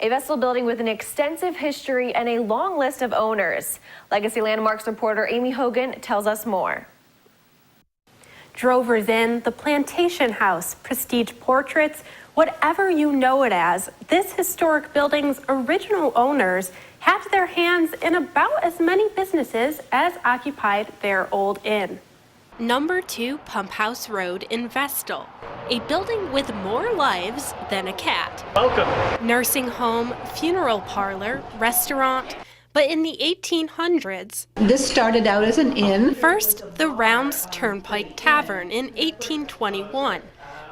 A Vestal building with an extensive history and a long list of owners. Legacy Landmarks reporter Amy Hogan tells us more. Drovers Inn, the Plantation House, Prestige Portraits, whatever you know it as, this historic building's original owners had their hands in about as many businesses as occupied their old inn. Number 2 Pump House Road in Vestal, a building with more lives than a cat. Welcome. Nursing home, funeral parlor, restaurant, but in the 1800s, this started out as an inn. First, the Rounds Turnpike Tavern in 1821.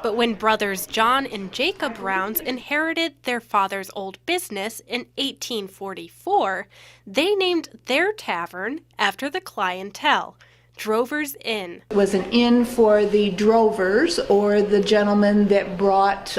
But when brothers John and Jacob Rounds inherited their father's old business in 1844, they named their tavern after the clientele, Drovers Inn. It was an inn for the drovers, or the gentlemen that brought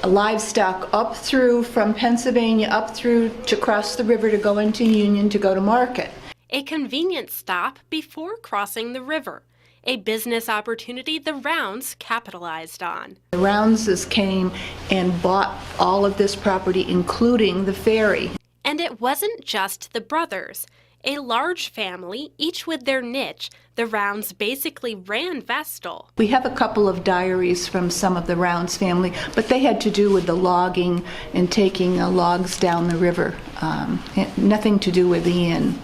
livestock up through from Pennsylvania up through to cross the river to go into Union to go to market. A convenient stop before crossing the river, a business opportunity the Rounds capitalized on. The Roundses came and bought all of this property, including the ferry. And it wasn't just the brothers. A large family, each with their niche, the Rounds basically ran Vestal. We have a couple of diaries from some of the Rounds family, but they had to do with the logging and taking logs down the river. Nothing to do with the inn.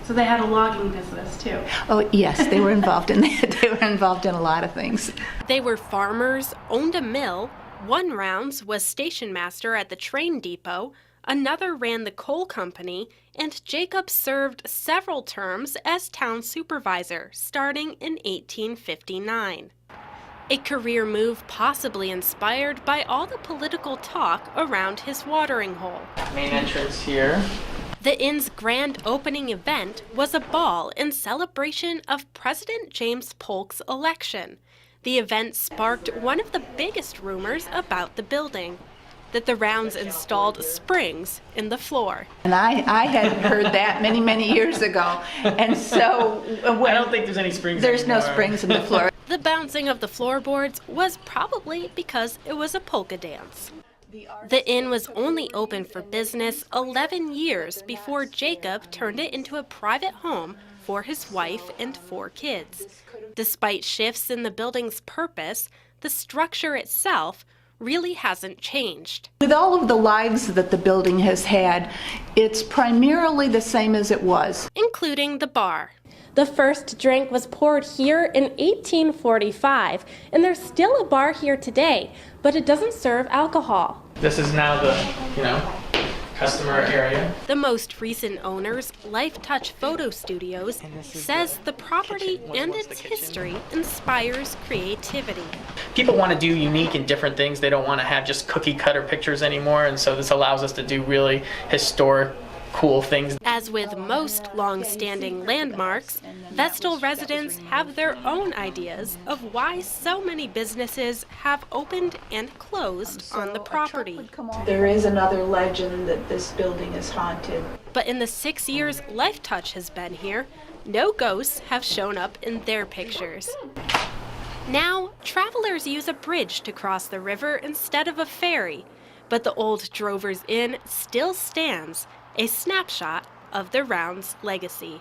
So they had a logging business too? Oh yes, they were involved in that. They were involved in a lot of things. They were farmers, owned a mill. One Rounds was station master at the train depot. Another ran the coal company, and Jacob served several terms as town supervisor, starting in 1859. A career move possibly inspired by all the political talk around his watering hole. Main entrance here. The inn's grand opening event was a ball in celebration of President James Polk's election. The event sparked one of the biggest rumors about the building, that the Rounds installed springs in the floor. And I had heard that many, many years ago. And so I don't think there's any springs There's anymore. no springs in the floor. The bouncing of the floorboards was probably because it was a polka dance. The inn was only open for business 11 years before Jacob turned it into a private home for his wife and 4 kids. Despite shifts in the building's purpose, the structure itself really hasn't changed. With all of the lives that the building has had, it's primarily the same as it was. Including the bar. The first drink was poured here in 1845, and there's still a bar here today, but it doesn't serve alcohol. This is now the, customer area. The most recent owners, Life Touch Photo Studios, says the property and its history inspires creativity. People want to do unique and different things. They don't want to have just cookie cutter pictures anymore, and so this allows us to do really historic, cool things. As with most long-standing landmarks, Vestal residents have their own ideas of why so many businesses have opened and closed on the property. There is another legend that this building is haunted. But in the 6 years Life Touch has been here, no ghosts have shown up in their pictures. Now, travelers use a bridge to cross the river instead of a ferry, but the old Drovers Inn still stands, a snapshot of the Rounds' legacy.